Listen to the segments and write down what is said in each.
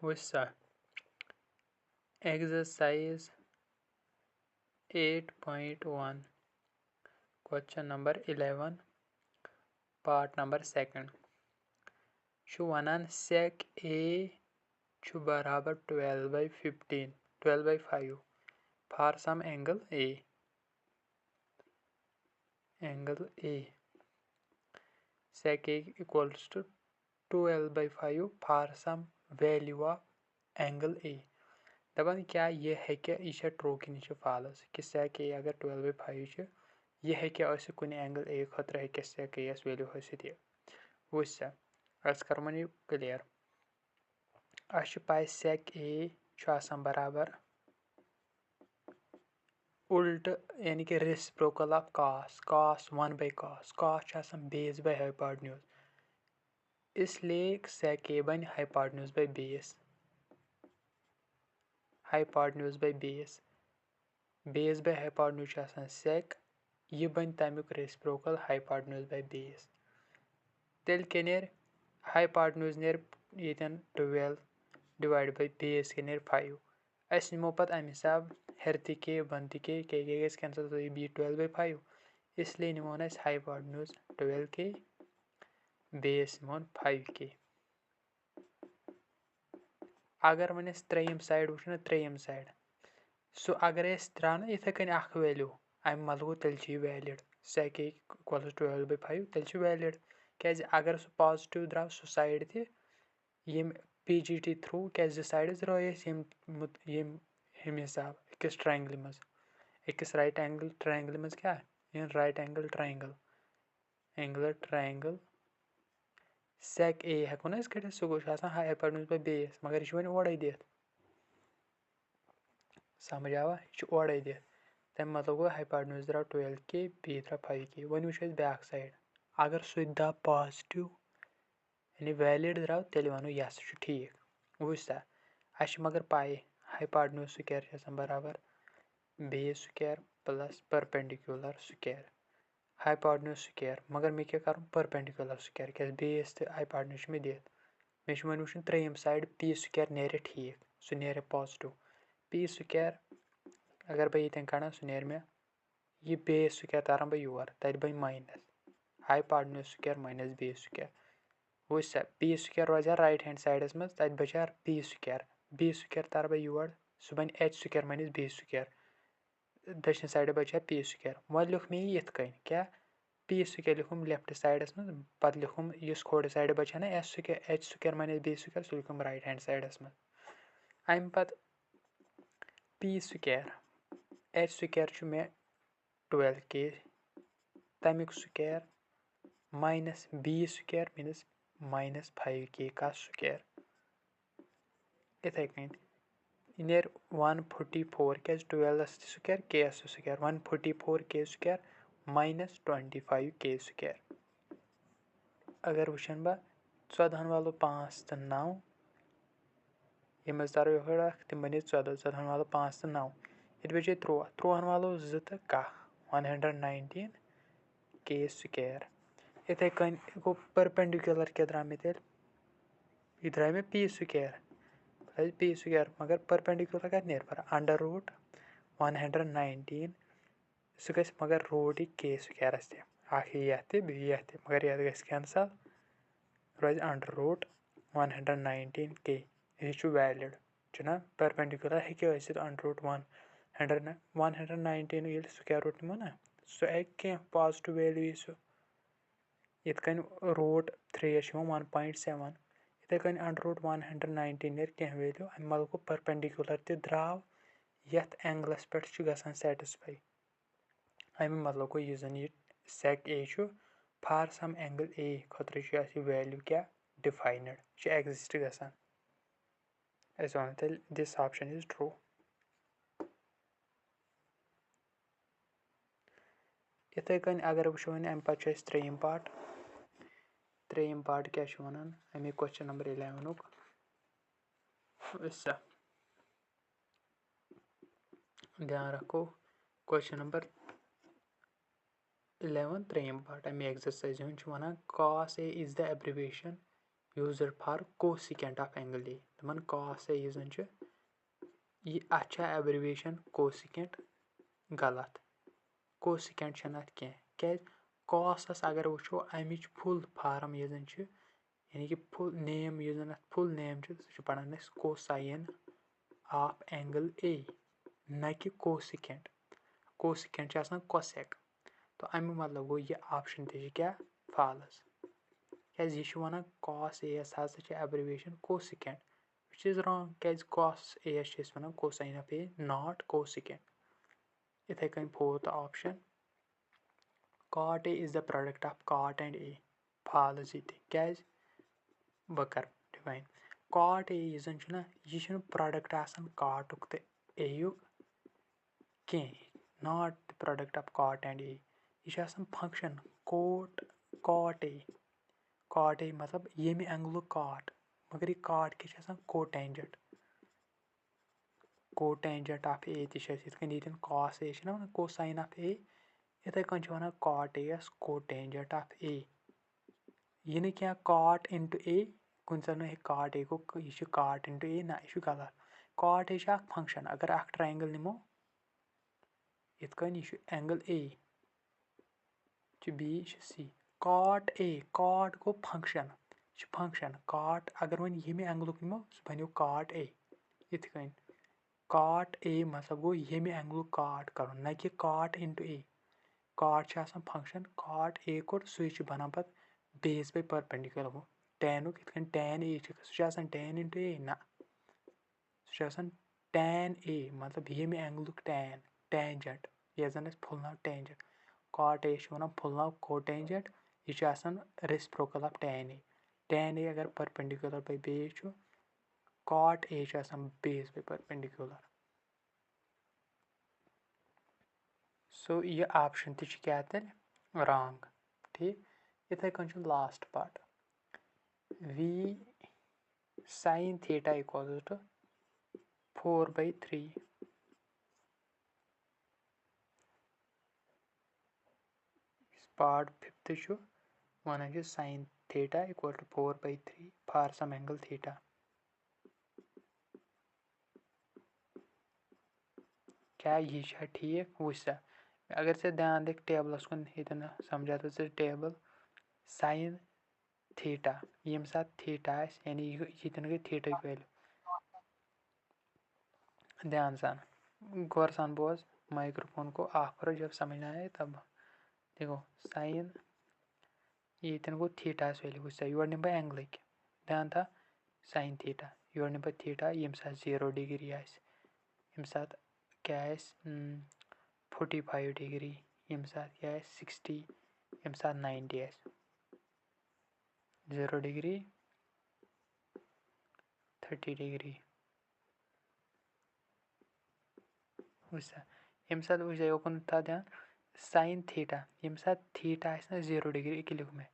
Wissa exercise 8.1 question number 11 part number 2 چھُ وَنان sec A چھُ برابر 12/15 12/5 for some angle A sec A equals to 12/5 for some value of angle A دَپان کیٛاہ یہِ ہیٚکہِ یہِ چھا ٹرٛوٗ کِنہٕ یہِ چھِ فالٕس کہِ sec A اگر 12/5 چھِ یہِ ہیٚکہِ ٲسِتھ کُنہِ angle A خٲطرٕ ہیٚکہِ sec A یَس ویلیوٗ ٲسِتھ یہِ وٕچھ سا أسۍ کَرو وۄنۍ یہِ کٕلیَر اَسہِ چھِ پاے sec A چھُ آسان برابر اُلٹہٕ یعنی کہِ reciprocal of cos 1/cos cos چھُ آسان بیس باے ہایپاٹنیوٗز اِسلیے sec A بَنہِ ہایپاٹنیوٗز باے بیس ہایپاٹنیوٗز باے بیس باے ہایپاٹنیوٗز چھُ آسان sec یہِ بَنہِ تَمیُک ریسپروکل ہایپاٹنیوٗز باے بیس تیٚلہِ کیٛاہ نیرِ ہایپاٹنیوٗز نیرِ ییٚتٮ۪ن 12 ڈِوایڈ باے بیس کیٛاہ نیرِ 5 أسۍ نِمو پَتہٕ اَمہِ حِساب ہیٚرِ تہِ کے بۄنہٕ تہِ کے گژھِ کینسل تہٕ بیٚیہِ 12/5 اِسلیے نِمون أسۍ ہایپاٹنیوٗز 12K بیس نِمون 5K اگر وۄنۍ أسۍ ترٛیٚیِم سایڈ وٕچھو نا ترٛیٚیِم سایڈ سُہ اگرے أسۍ ترٛاوو نا یِتھَے کٔنۍ اَکھ ویلیوٗ اَمہِ مطلب گوٚو تیٚلہِ چھِ یہِ ویلِڈ sec A equals 12/5 تیٚلہِ چھِ ویلِڈ کیٛازِ اگر سُہ پازِٹِو درٛاو سُہ سایڈ تہِ ییٚمہِ PGT تھرٛوٗ کیٛازِ زٕ سایڈٕ درٛاے اَسہِ ییٚمہِ حِساب أکِس ٹرٛاینٛگلہِ منٛز أکِس رایٹ اینٛگٕل ٹرٛاینٛگلہِ منٛز کیٛاہ رایٹ اینٛگٕل ٹرٛاینٛگٕل sec A ہٮ۪کو نا أسۍ کٔڑِتھ سُہ گوٚو چھُ آسان ہایپاٹنیوٗز باے بیس مگر یہِ چھُ وۄنۍ اورَے دِتھ سمجھ آوا یہِ چھُ اورَے دِتھ تَمہِ مطلب گوٚو ہایپاٹنیوٗز درٛاو 12K بیٚیہِ درٛاو 5K وۄنۍ وٕچھو أسۍ بیٛاکھ سایڈ اگر سُہ تہِ درٛاو پازِٹِو یعنی ویلِڈ درٛاو تیٚلہِ وَنو یَس یہِ چھُ ٹھیٖک وٕچھ سا اَسہِ چھِ مگر پَے ہایپاٹنیوٗز سُکیر چھِ آسان برابر بیس سُکیر پٕلس پٔرپٮ۪نڈِکیوٗلر سُکیر ہایپاٹنیوٗز سُکیر مگر مےٚ کیٛاہ کَرُن پٔرپٮ۪نڈِکیوٗلر سُکیر کیٛازِ بیس تہٕ ہایپاٹنیوٗز چھِ مےٚ دِتھ مےٚ چھُ وۄنۍ وٕچھُن ترٛیٚیِم سایڈ پی سُکیر نیرِ ٹھیٖک سُہ نیرِ پازِٹِو پی سُکیر اگر بہٕ ییٚتٮ۪ن کَڑان سُہ نیرِ مےٚ یہِ بیس سُکیر تاران بہٕ یور تَتہِ بَنہِ ماینَس ہایپاٹنیوٗز سُکیر ماینَس بیس سُکیر وٕچھ سا پی سُکیر روزِ ہا رایٹ ہینٛڈ سایڈَس منٛز تَتہِ بَچہِ ہا بی سُکیر تارٕ بہٕ یور سُہ بَنہِ ایچ سُکیر ماینَس بی سُکیر دٔچھنہِ سایڈٕ بَچہِ ہا پی سُکیر وۄنۍ لیوٗکھ مےٚ یہِ یِتھ کٔنۍ کیٛاہ پی سُکیر لیوٗکھُم لیفٹ سایڈَس منٛز پَتہٕ لیوٗکھُم یُس کھوورِ سایڈٕ بَچہِ ہا نا ایچ سُکیر ماینَس بی سُکیر سُہ لیوٗکھُم رایٹ ہینٛڈ سایڈَس منٛز اَمہِ پَتہٕ پی سُکیر ایچ سُکیر چھُ مےٚ 12K تَمیُک سُکیر ماینَس بی سُکیر میٖنٕز ماینَس 5K کا سُکیر یِتھَے کٔنۍ یہِ نیرِ 144 کیٛازِ 12 تہِ سُکیر کے یَس تہِ سُکیر 144K سُکیر ماینَس 25K سُکیر اگر وٕچھَن بہٕ 14 والو 5 تہٕ 9 ییٚمہِ منٛز تارو یِہوٚے اَکھ تِم بَنے 14 والو 5 تہٕ 9 ییٚتہِ بَچے 13 والو 2 تہٕ 119K سُکیر یِتھَے کٔنۍ گوٚو پٔرپٮ۪نڈِکیوٗلر کیٛاہ درٛاو مےٚ تیٚلہِ یہِ درٛاے مےٚ پی سُکیر پی سُکیر مگر پٔرپٮ۪نڈِکیوٗلر کَتہِ نیرِ پَتہٕ √119 سُہ گژھِ مگر روٗٹ یہِ کے سُکیرَس تہِ اَکھ یی یَتھ تہِ بیٚیہِ یَتھ تہِ مگر یَتھ گژھِ کینسَل روزِ √119K یہِ چھُ ویلِڈ چھُنہ پٔرپٮ۪نڈِکیوٗلر ہیٚکہِ ٲسِتھ √119 ییٚلہِ سُکیر روٗٹ نِمو نا سُہ ہیٚکہِ کینٛہہ پازِٹِو ویلیوٗ یی سُہ یِتھ کٔنۍ √3 چھِ یِوان 1.7 یِتھَے کٔنۍ √119 نیرِ کینٛہہ ویلیوٗ اَمہِ مطلب گوٚو پٔرپٮ۪نڈِکیوٗلر تہِ درٛاو یَتھ اینٛگلَس پٮ۪ٹھ چھُ گژھان سیٹِسفاے اَمیُک مطلب گوٚو یُس زَن یہِ sec A چھُ فار سَم اینٛگٕل A خٲطرٕ چھُ اَسہِ یہِ ویلیوٗ کیٛاہ ڈِفاینٕڈ یہِ چھُ ایٚگزِسٹ گژھان أسۍ وَنو تیٚلہِ دِس آپشَن اِز ٹرٛوٗ یِتھَے کٔنۍ اگر وٕچھو وۄنۍ اَمہِ پَتہٕ چھُ اَسہِ ترٛیٚیِم پاٹ کیٛاہ چھُ وَنان اَمے کوسچن نمبر 11 وٕچھ سا دھیان رکھو کوسچن نمبر 11 ترٛیٚیِم پاٹ اَمہِ ایٚگزرسایزِ ہُنٛد چھُ وَنان cos A is the abbreviation used for cosecant of angle A. दपन cos A यह जन यह अत abbreviation cosecant गलत cosecant छनत कह क्या cos अगर वो अमिच फुल फार्म यह जन यानी कि फुल नेम यह जन फुल नेम सह पढ़ान cosine of angle A न कि cosecant cosecant cosec तो अमु मतलब गो यह ऑप्शन ते क्या false क्या यह वन cos A हसा abbreviation cosecant which is wrong क्या cos A one cosine of A not cosecant इथे कन fourth option cot A is the product of cot and A false इथे क्या बह कर डिफाइन cot A यह जन यह प्रोडक्ट cot उक तो A उक कह not the product of cot and A यह function cot A cot A मतलब यमि एंगल cot मगर यह cot क्या cotangent cotangent of A तथ cos A cosine of A इथे कन one cot A cotangent of A यह क्या cot into A कुन सन cot A को यह cot into A ना यह गलत cot A फंक्शन अगर ट्रायंगल निमो इत कन यह angle A B C cot A cot go function function cot अगर वन यमि एंगल निमो सह बनो cot A इत कन cot A मतलब गो यमि एंगल cot कर न कि cot into A cot function cot A core सह बनान पत बेस पे परपेंडिकुलर गो tan इत tan A सह tan into A ना सह tan A मतलब यमि एंगल tan tangent यह जन full now tangent cot A one full now cotangent यह reciprocal of tan A अगर परपेंडिकुलर पे बेस cot A बेस पे परपेंडिकुलर सो यह ऑप्शन ते क्या तेल रॉन्ग ठीक इथे कन last part v sin theta equals to 4/3 part fifth one sin theta equal to 4/3 for some angle theta क्या यह ठीक वुच सा अगर से ध्यान देख टेबलस कुन इतना समझा तो टेबल sin theta यम साथ थीटा यानी यह गई थीटा की वैल्यू ध्यान सान गौर सान बोझ माइक्रोफोन को ऑफ करो जब समझ ना आए तब देखो साइन ये को थीटा वैल्यू वुच सा योर निम एंगल ध्यान था sin थीटा योर निम थीटा यम साथ 0 डिग्री यम साथ क्या 45 डिग्री यम साथ क्या 60 यम साथ 90 0 डिग्री 30 डिग्री वुचा यम साथ वुचा योकन था ध्यान sin थीटा यम साथ थीटा ना 0 डिग्री के लिख में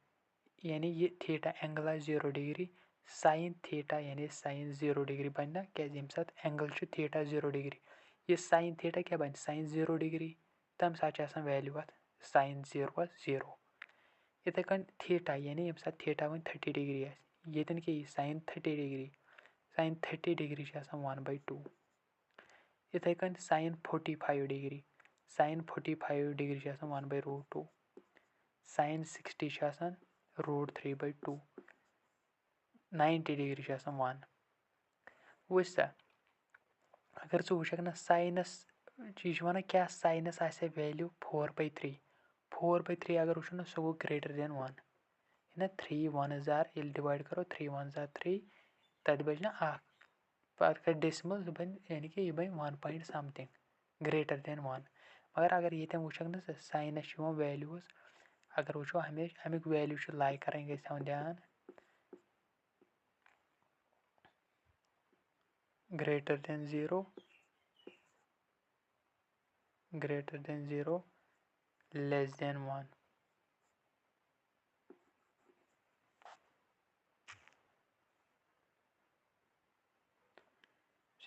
यानी ये theta angle 0 degree sin theta यानी sin 0 डिग्री बनना क्या यम साथ एंगल थीटा 0 डिग्री ये sin थीटा क्या बन sin 0 डिग्री तम साथ वैल्यू अत sin 0 0 इथे कन थीटा यानी यम साथ थीटा वन 30 डिग्री ये क्या sin 30 डिग्री sin 30 डिग्री 1/2 इथे कन sin 45 degree sin 45 degree 1/√2 sin 60 √3/2 90 degree 1 वुच सा अगर च वुचक ना साइनस यह वन क्या साइनस आ वैल्यू 4/3 4/3 अगर वुचो ना सह गो ग्रेटर देन 1 ना 3 1 जार ये डिवाइड करो 3 1 जार 3 तथ बज ना पत कर डेसिमल बन यानी कि यह बन 1 पॉइंट समथिंग ग्रेटर देन 1 मगर अगर ये वुचक ना साइनस वैल्यूज अगर वुचो हमेशा अमिक वैल्यू लाई करेंगे ध्यान greater than 0 greater than 0 less than 1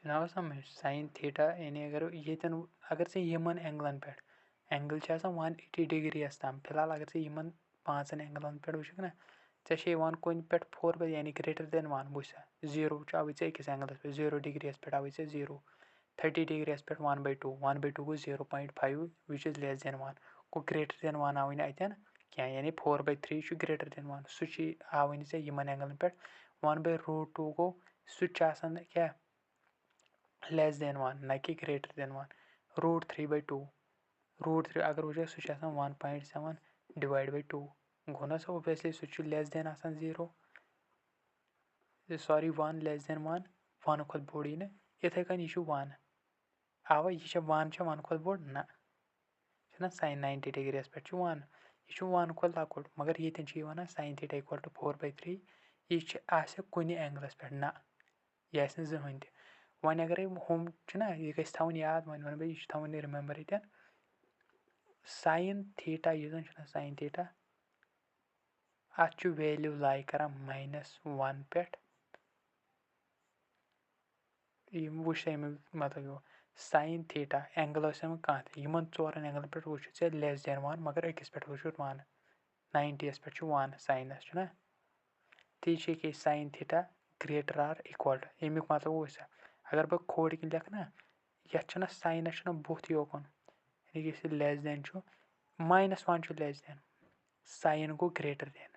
ना समझ sin थीटा यानी अगर से यमन एंगलन पे एंगल 180 डिग्री तम फिलहाल अगर से यमन 5 एंगलन पे वुचक ना कुन पे 4 यानी ग्रेटर देन 1 बुझ 0 आवे अकिस एंगलस पे 0 डिग्री पे आवे 0 30 डिग्री पे 1/2 1/2 गो 0.5 which is less than 1 go greater than 1 आवे अतन क्या यानी 4/3 ग्रेटर देन 1 सु आवे यमन एंगलन पे 1/√2 गो सु क्या लेस देन 1 ना कि ग्रेटर देन 1 √3/2 √3 अगर वो सु 1.7 डिवाइड बाय 2 गो ना ओबियसली सु less than 0 sorry 1 less than 1 1 खुद बोड़ यी इथे कन यह 1 आवा यह 1 खुद बोड़ ना sin 90 डिग्री पे 1 यह 1 खुद लकुट मगर ये वन sin θ = 4/3 यह कुन एंगलस पे ना यह जहन तह वन अगर हम यह गि थवन याद वन वन यह थवन रिमेंबर इतन sin θ यह sin θ अत वैल्यू लाई कर -1 पे वो मतलब sin θ एंगल कह इन चोरन एंगल पे वो लेस देन 1 मगर अकिस पे वो 1 90 पे 1 साइनस ती sin θ ग्रेटर आर इक्वल अमुक मतलब वो अगर बह खोड़ कन लिख ना ये साइनस बुत योकन यानी less than -1 less than sine गो ग्रेटर देन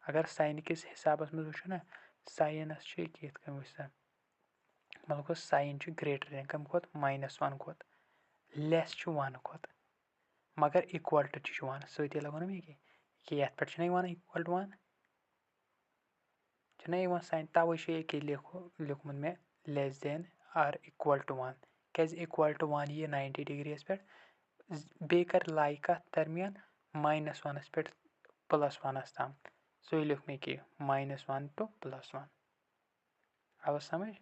अगर साइन किस हिसाब में वो ना साइनस मतलब गो साइन ग्रेटर देन कम खोत -1 खोत लेस 1 खोत मगर इक्वल टू 1 सती लगो ना मे ये पे इक्वल टू 1 साइन तवे ये लिखमुत मे less than or equal to 1 क्या इक्वल टू 1 यह 90 डिग्री पे बे कर लाई कत दरमियान -1 पे +1 तम सो लिख मे कि -1 टू +1 आवा समझ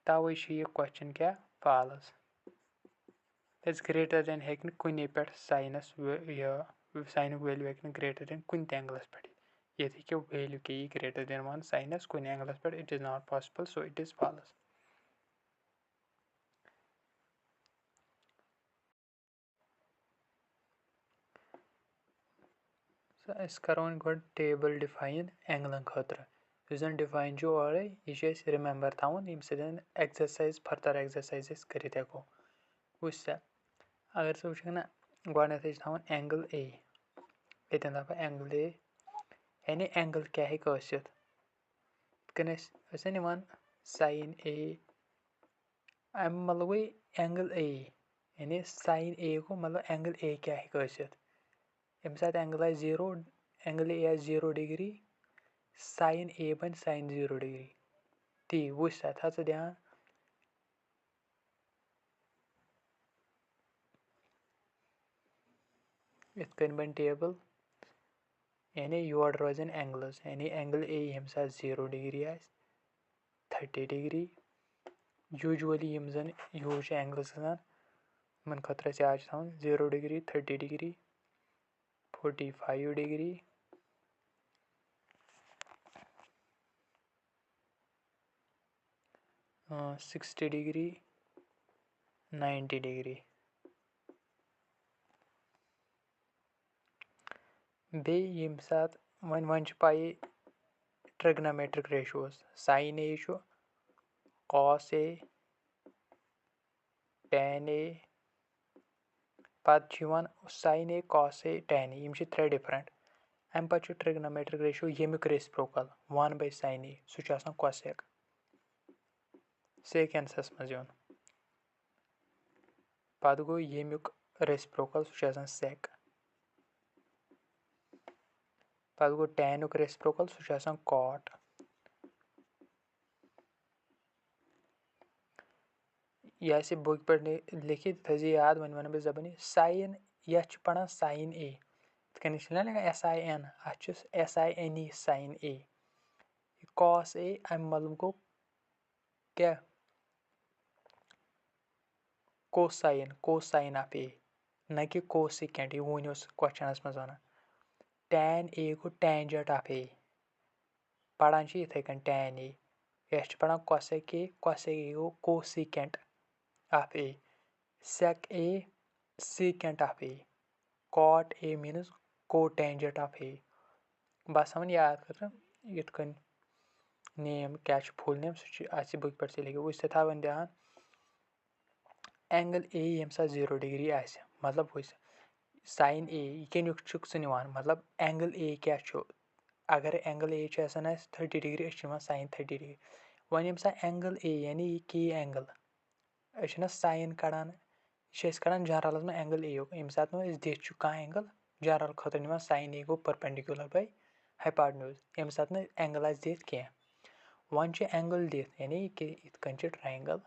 तवे यह क्वेश्चन क्या फॉल्स इज ग्रेटर देन हेक कुन पे साइनस यह साइन वैल्यू हेक ग्रेटर देन कुन एंगलस पे ये वैल्यू के ग्रेटर देन 1 साइनस कुन एंगलस पे it is not possible so it is false करो गो टेबल डिफाइन एंगलन खतर जन डिफाइन और यह रिमेंबर थवन यम एक्सरसाइज फर्दर एक्सरसाइज कर हेको वुच अगर वे वुक ना गथ थवन angle A N दप angle A यानी एंगल क्या कन निवान साइन ए अम मतलब गई एंगल ए यानी साइन ए को मतलब एंगल ए क्या यम सात एंगल आए 0 एंगल ए आए 0 डिग्री साइन ए बन साइन 0 डिग्री ती वुच था ध्यान इत कन बन टेबल यानी योर रोजन एंगल्स यानी एंगल ए यम सात 0 डिग्री आए 30 डिग्री यूजुअली यम जन यूज एंगल्स मन खतर आज थवन 0 degree 30 degree 45 degree 60 degree 90 degree बे यम सात वन पाई trigonometric ratios sine A cos A tan A पत् sine A cos A tan A यम त्रे डिफरेंट अम पे ट्रिग्नोमेट्रिक रेशियो यमुक रेसिप्रोकल 1/sin ए सह कोसेक सेकेंड्स मज यून पत् गो यमुक रेसिप्रोकल सह सेक पत् गो tan रेसिप्रोकल सह कॉट यह बुक पे लिखित थी याद वन वन जबानी साइन यह पढ़ान साइन ए कन लिखा SIN अत SINE साइन ए कॉस ए अम मतलब गो क्या कोसाइन ऑफ ए न कि कोसिकेंट यह वन क्वेश्चन मज वन tan ए गो टेंजेंट ऑफ ए पढ़ान इथे कन tan ए यह पढ़ान कोसेक ए गो cosecant of A sec A secant of A cot A means cotangent of A बस वन याद कर इत कन नेम क्या फुल नेम सह बुक पे लिखित वह थवन ध्यान एंगल ए ये सात 0 डिग्री मतलब वो साइन ए यह कनिक सह निवान मतलब एंगल ए क्या अगर angle A 30 degree sine 30 degree वन ये एंगल ए यानी यह की एंगल साइन कड़ान कड़ान जनरल में एंगल ए ये सात दिख कह एंगल जनरल खतर निवान साइन ए गो परपेंडिकुलर बाय हाइपोटेन्यूज ये सात एंगल दिख कह वन एंगल दिख यानी इत कन ट्रायंगल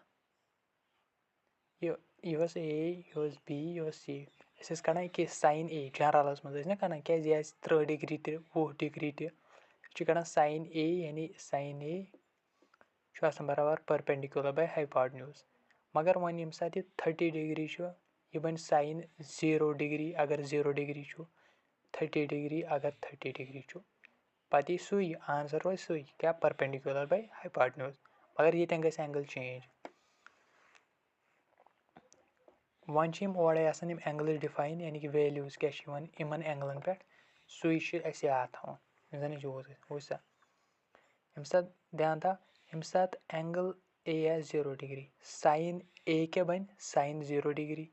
यह ए यह बी यह सी कड़ान यह साइन ए जनरलस मज कड़ान क्या 30 डिग्री 20 डिग्री कड़ान साइन ए यानी साइन ए बराबर परपेंडिकुलर बाय हाइपोटेन्यूज मगर वन ये सात 30 डिग्री यह बन साइन 0 डिग्री अगर 0 डिग्री 30 डिग्री अगर 30 डिग्री पत यी सुई आंसर रोज सुई क्या परपेंडिकुलर बाय हाइपोटेन्यूज मगर ये गस एंगल चेंज वन ओडे एंगल डिफाइन यानी कि वैल्यूज क्या इन एंगलन पे सुई याद थवन जन यूज वो सात ध्यान था ये सात एंगल ए 0 डिग्री साइन ए क्या बन साइन 0 डिग्री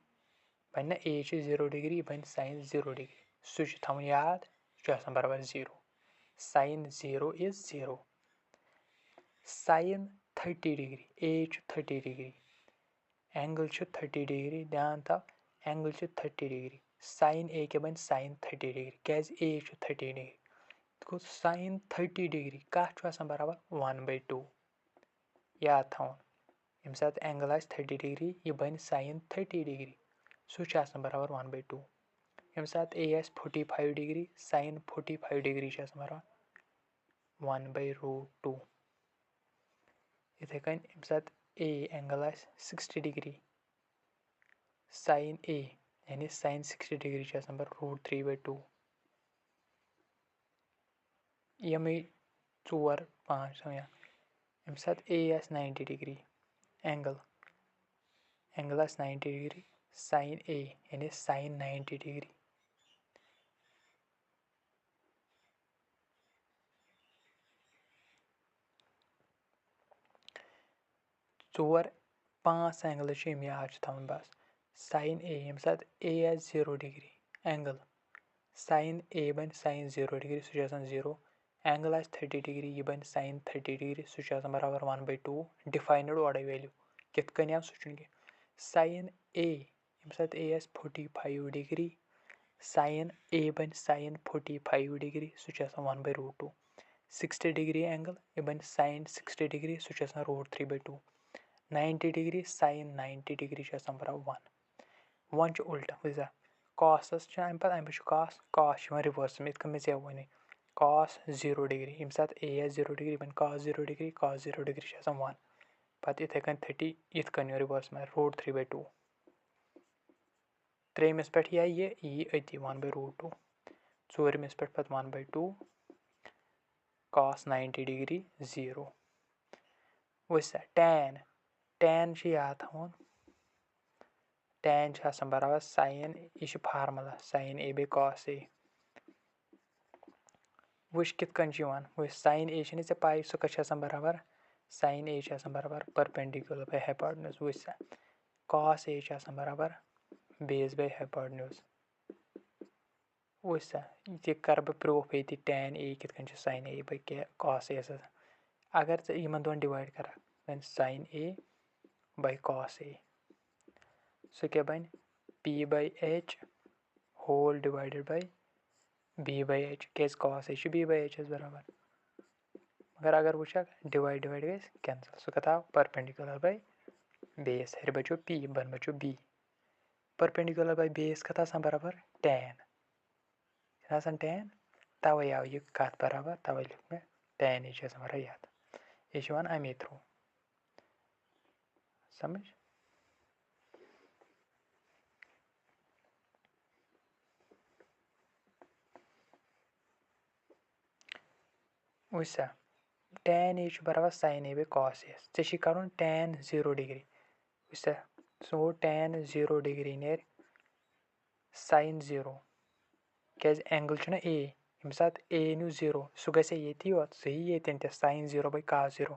बन ना ए 0 डिग्री बन साइन 0 डिग्री सह थवन याद बराबर 0 साइन 0 इज 0 साइन 30 डिग्री ए 30 डिग्री एंगल 30 डिग्री ध्यान था एंगल 30 डिग्री साइन ए के बन साइन 30 डिग्री क्या ए 30 डिग्री गो साइन 30 डिग्री कह बराबर 1/2 याद थवन ये सात एंगल 30 डिग्री यह बन साइन 30 डिग्री सह बराबर 1/2 ये सात ए 45 डिग्री साइन 45 डिग्री बराबर 1/√2 इथे कन ये सात ए एंगल 60 डिग्री साइन ए यानी साइन 60 डिग्री √3/2 यम 4 5 ये सात ए 90 डिग्री एंगल 90 डिग्री साइन ए यानी साइन 90 डिग्री 4 5 एंगल याद थवन बस साइन ए ये सात ए 0 डिग्री एंगल साइन ए बन साइन 0 डिग्री सह 0 एंगल 30 डिग्री यह बन साइन 30 डिग्री सह बराबर 1/2 डिफाइनड ओडे वैल्यू कित कन सह साइन ए ये सात ए 45 डिग्री साइन ए बन साइन 45 डिग्री सह 1/√2 60 डिग्री एंगल यह बन साइन 60 डिग्री सह √3/2 90 डिग्री साइन 90 डिग्री बराबर 1 वन उल्टा बुझा कॉसस अम पे कॉस कॉस रिवर्स में मे ऐ वन कॉस 0 डिग्री ये सात ए 0 डिग्री बन कॉस 0 डिग्री कॉस 0 डिग्री 1 पे इथे कन 30 इत कन रिवर्स में √3/2 त्रेमिस पे यह अति 1/√2 ोरमिस पे 1/2 कॉस 90 डिग्री 0 वैसा टैन टैन याद थवन टैन बराबर साइन यह formula sign A bay cos A वुच कित कन वो साइन ए ऐ पाई सह कह बराबर साइन ए बराबर परपेंडिकुलर बाय हाइपोटेन्यूज वुच कॉस ए बराबर बेस बाय हाइपोटेन्यूज वुच यह कर बह प्रूफ ये टैन ए कित कन sign A by cos A अगर इन दोन डिवाइड कर sign A by cos A सह क्या बन p/h whole divided by b/h क्या कॉस ए b/h बराबर मगर अगर वो डिवाइड डिवाइड गई कैंसल सह कथा परपेंडिकुलर बाय बेस हर बचो p बन बचो b परपेंडिकुलर बाय बेस कथा बराबर टैन टैन तवे आव यह कत बराबर तवे लिख में टैन ए बराबर याद यह अमे थ्रू समझ वैसा टैन ए बराबर sine A bay cos A ऐ कर टैन 0 डिग्री वैसा सो टैन 0 डिग्री नेर साइन 0 کیٛازِ اینٛگٕل چھُنہ اے ییٚمہِ ساتہٕ اے نیوٗ زیٖرو سُہ گژھِ ییٚتی یوت سُہ یی ییٚتٮ۪ن تہِ ساین زیٖرو باے کاس زیٖرو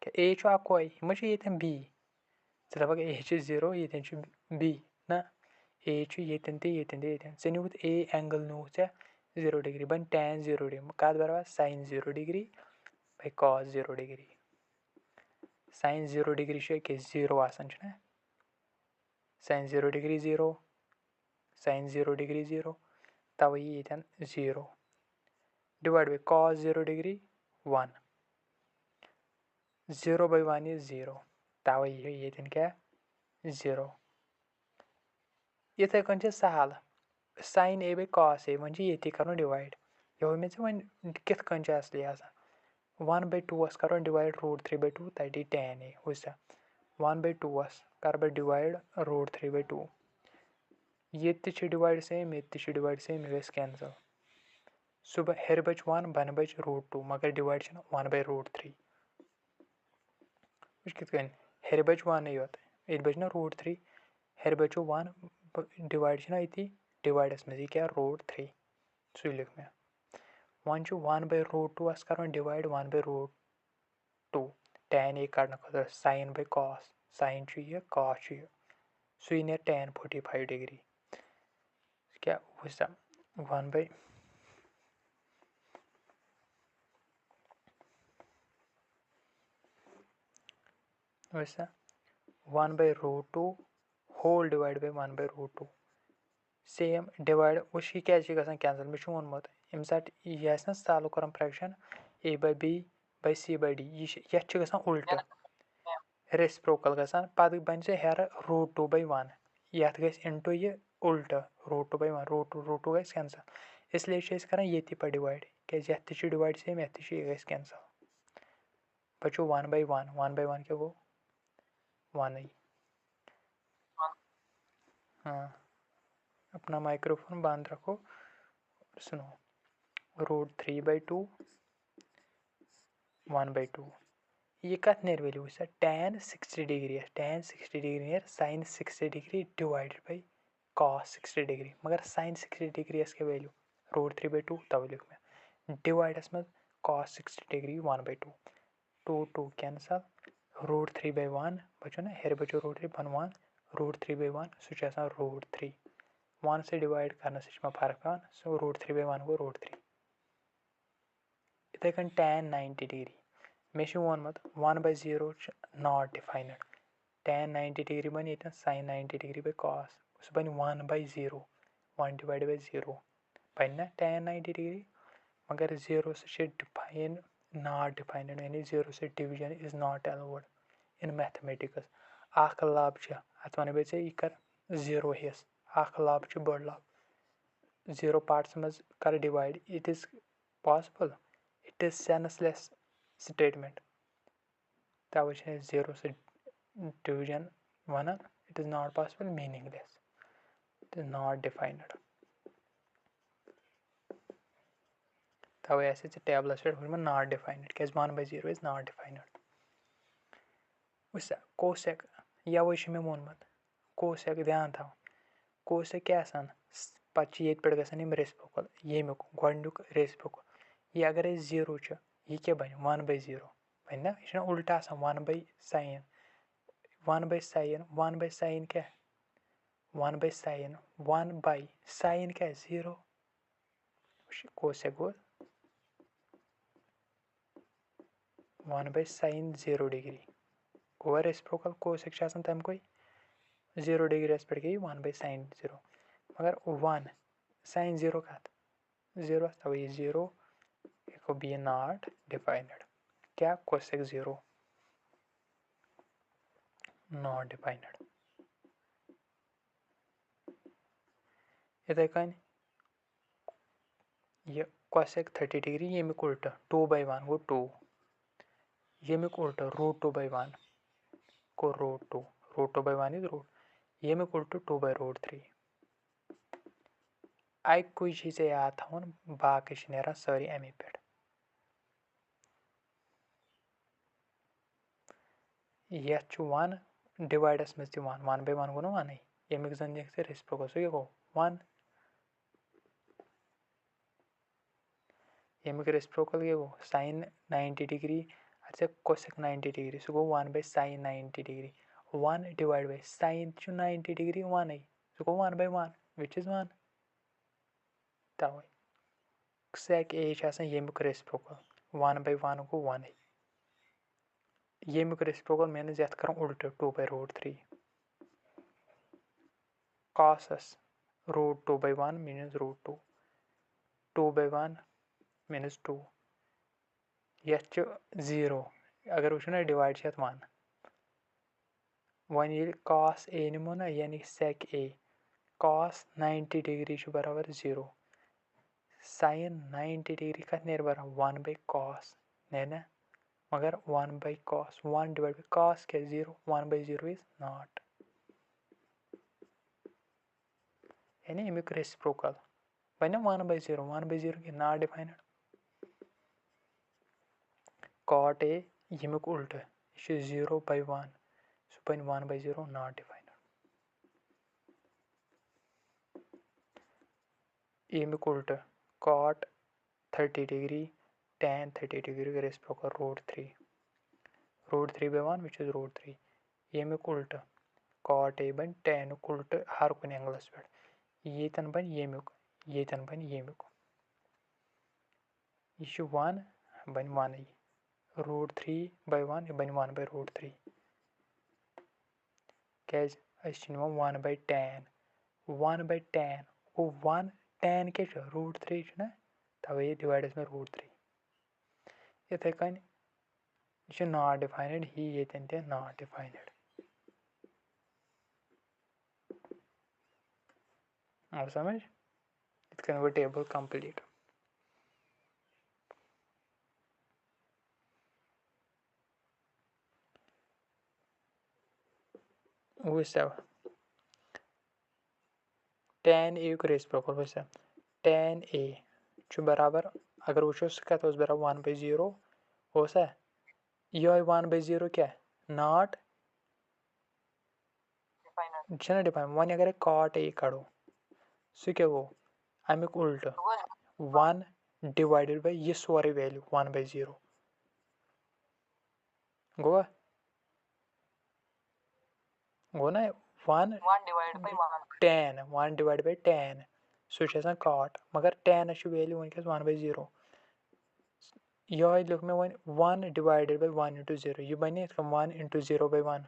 کیٛاہ اے چھُ اَکوے یہِ ما چھُ ییٚتٮ۪ن بی ژٕ دَپکھ اے چھُ زیٖرو ییٚتٮ۪ن چھُ بی نہ اے چھُ ییٚتٮ۪ن تہِ ییٚتٮ۪ن تہِ ییٚتٮ۪ن ژےٚ نیوٗتھ اے اینٛگٕل نیوٗتھ ژےٚ زیٖرو ڈِگری بَنہِ ٹین زیٖرو ڈِگری کَتھ برابر sine zero degree by cos zero degree sine zero degree چھُ أکیٛاہ زیٖرو آسان چھُنہ sine zero degree zero sine zero degree zero تَوَے یی ییٚتٮ۪ن zero divide by cos zero degree 1 zero by 1 یی زیٖرو تَوَے یی ییٚتٮ۪ن کیٛاہ زیٖرو یِتھَے کٔنۍ چھِ سہل sine A by cos A وۄنۍ چھِ ییٚتی کَرُن ڈِوایڈ یہِ ہوو مےٚ ژےٚ وۄنۍ کِتھ کٔنۍ چھِ اَصلی آسان 1 باے 2 کَرو ڈِوایڈ √3 باے 2 تَتہِ یی ٹین اے وٕچھ سا 1 باے 2 کَرٕ بہٕ ڈِوایڈ √3 باے 2 ییٚتہِ تہِ چھِ ڈِوایڈ سیم ییٚتہِ تہِ چھِ ڈِوایڈ سیم یہِ گژھِ کٮ۪نسَل صُبح ہیٚرِ بَچہِ 1 بۄنہٕ بَچہِ √2 مگر ڈِوایڈ چھِنہٕ 1 باے √3 وٕچھ کِتھ کٔنۍ ہیٚرِ بَچہِ 1 یوت ییٚتہِ بَچہِ نہ √3 ہیٚرِ بَچو 1 ڈِوایڈ چھِنہ أتی ڈِوایڈَس منٛز یی کیٛاہ √3 سُے لیوٚکھ مےٚ وۄنۍ چھُ 1 باے √2 کَرُن ڈِوایڈ 1 باے √2 ٹین اے کَڑنہٕ خٲطرٕ ساین باے کاس ساین چھُ یہِ کاس چھُ یہِ سُے نیرِ ٹین 45 ڈِگری کیٛاہ وٕچھ سا 1 باے وٕچھ سا 1 باے √2 ہول ڈِوایڈ باے 1 باے √2 سیم ڈِوایڈ وٕچھ یہِ کیٛازِ چھِ گژھان کٮ۪نسَل مےٚ چھُ ووٚنمُت ییٚمہِ ساتہٕ یہِ آسہِ نہ سالو کَرُن fraction A by B by C by D یہِ چھِ یَتھ چھِ گژھان اُلٹہٕ ریسپروکَل گژھان پَتہٕ بَنہِ سُہ ہیٚرٕ √2 باے 1 یَتھ گژھِ اِنٹوٗ یہِ اُلٹہٕ √2 باے 1 √2 گژھِ کٮ۪نسَل اِسلیے چھِ أسۍ کَران ییٚتی پَتہٕ ڈِوایڈ کیٛازِ یَتھ تہِ چھُ ڈِوایڈ سیم یَتھ تہِ چھُ یہِ گژھِ کٮ۪نسَل بَچو 1 باے 1 1 باے 1 کیٛاہ گوٚو 1 हाँ अपना माइक्रोफोन बंद रखो और सुनो √3 बाई 2 1 बाई 2 ये कत नेर वैल्यू वैसा tan 60 डिग्री है tan 60 degree Ner sin 60 degree divided by cos 60 degree मगर sin 60 डिग्री के वैल्यू √3 बाई 2 तब लिख में डिवाइडस में cos 60 degree 1 by 2 2 2 cancel √3 by 1 बचो ना हेर बचो √3 बन 1 √3 बाई 1 सो √3 1 से डिवाइड करने से फर्क पेवान सो √3 बाई 1 गो √3 इतने कन tan 90 डिग्री मे वोनमुत 1 by 0 not defined tan 90 degree बन ये sin 90 डिग्री बाई cos सो बन 1 बाई 0 1 डिवाइड बाई 0 बन ना tan 90 डिग्री मगर 0 से डिफाइन नॉट डिफाइनड यानी 0 से division is not allowed in mathematics अख लब अत वन बे यह कर 0 हिस्स अख लब बड़ लब 0 पार्ट्स मज कर divide it is possible it is senseless statement तवे 0 से division one it is not possible meaningless it is not defined तवे ऐसे टेबलस पे नॉट डिफाइनड क्या 1 बाई 0 इज नॉट डिफाइनड वैसा कोसेक यवे मे वोनमुत कोसेक ध्यान थाव कोसेक क्या पे ये पे गम रेसिप्रोकल येमुक गोडनुक रेसिप्रोकल ये अगर 0 यह क्या बन 1 बाई 0 बन ना यह उल्टा 1 by sine 1 by sine 1 by sine क्या 1 बाई साइन 1 बाई साइन क्या 0 cosec go 1 by sine 0 degree go reciprocal cosec तम कोई 0 डिग्री पे गई 1 बाई साइन 0 मगर 1 साइन 0 कत 0 तवे 0 को बी नॉट डिफाइनड क्या कोसेक 0 नॉट डिफाइनड इथे कन ये कोसेक 30 डिग्री येमिक उल्ट 2 बाई 1 गो 2 येमिक उल्ट √2 बाई 1 को √2 √2 बाई 1 इज रूट येमिक उल्ट 2 बाई √3 कोई चीज़ याद थवन बाकी नेरान सारी अमे पे ये 1 डिवाइडस में 1 बाई 1 गो ना 1 येमिक जन रेसिप्रोकल सो ये गो 1 यमिक रेसिप्रोकल क्या गो साइन 90 डिग्री अच्छा कोसेक 90 डिग्री सो गो 1/sin 90 degree 1 divide by sine 90 degree 1 सो गो 1/1 विच इज 1 तवे sec a यमिक रेसिप्रोकल 1/1 गो 1 यमिक रेसिप्रोकल मीन्स यथ कर उल्ट 2/√3 cos √2/1 means √2 2/1 means 2 यथ 0 अगर वो ना डिवाइड 1 वन ये cos a निमो ना यानी sec a cos 90 डिग्री बराबर 0 sin 90 डिग्री कत नेर बराबर 1/cos नेना मगर 1/cos 1 डिवाइड बाय cos क्या 0 1/0 इज नॉट यानी यमिक रेसिप्रोकल वही 1/0 की नॉट डिफाइंड cot a यमिक उल्ट यह 0/1 सो बन 1/0 नॉट डिफाइंड यमिक उल्ट cot 30 degree tan 30 degree reciprocal √3/1 which is √3 यमिक उल्ट cot a बन tan उल्ट हर कुन एंगलस पे ये तन बन यमिक ये तन बन यमिक यह 1 बन 1 √3/1 बन 1/√3 कैज 1/tan 1/tan वो 1 tan क्या √3 ना तवे डिवाइड में √3 इथे कन यह नॉट डिफाइंड ही ये तन नॉट डिफाइंड अब समझ इत कन वो टेबल कंप्लीट वैसा tan a को रेसिप्रोकल वैसा tan a जो बराबर अगर वो क्या तो बराबर 1/0 हो सा यह 1/0 क्या नॉट डिफाइन वन अगर cot a काढ़ो सो क्या वो अमिक उल्ट 1 डिवाइडेड बाय ये सारी वैल्यू 1/0 गोवा गो ना 1 डिवाइड बाय 10 सो cot मगर 10 वैल्यू वन 1/0 यह लिख में 1 डिवाइडेड बाय 1 into 0 यह बने 1 into 0/1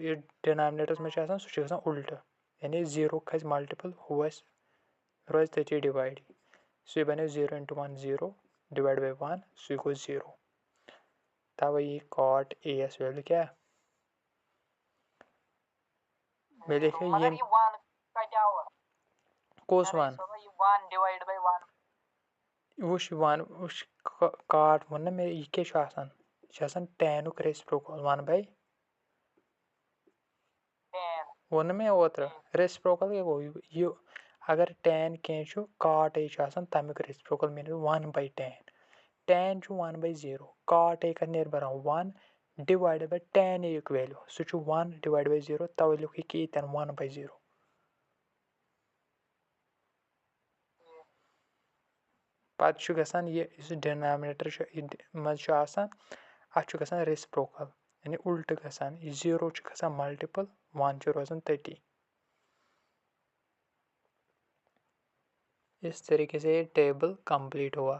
ये डिनोमिनेटर्स में सह उल्ट यानी 0 खस मल्टीपल हुस रोज तथी डिवाइड सो यह बने 0 into 1 0 डिवाइड बाय 1 सो गो 0 तब ये cot a वैल्यू क्या मैं लिखे ये कोस 1 वुश 1 वुश cot वन ना मेरे ये क्या tan रेसिप्रोकल 1/10 वन में ओत्र रेसिप्रोकल क्या गो ये अगर tan क्या cot a तमिक reciprocal mean 1/10 tan 1/0 cot a का नेर बरा 1 divide by tan a value सो 1 डिवाइड बाय 0 तब लिख कि 1/0 पत् ये डिनोमिनेटर मज अत रेसिप्रोकल यानी उल्ट गसान 0 मल्टीपल 1 रोजान तथी इस तरीके से ये टेबल कंप्लीट हुआ।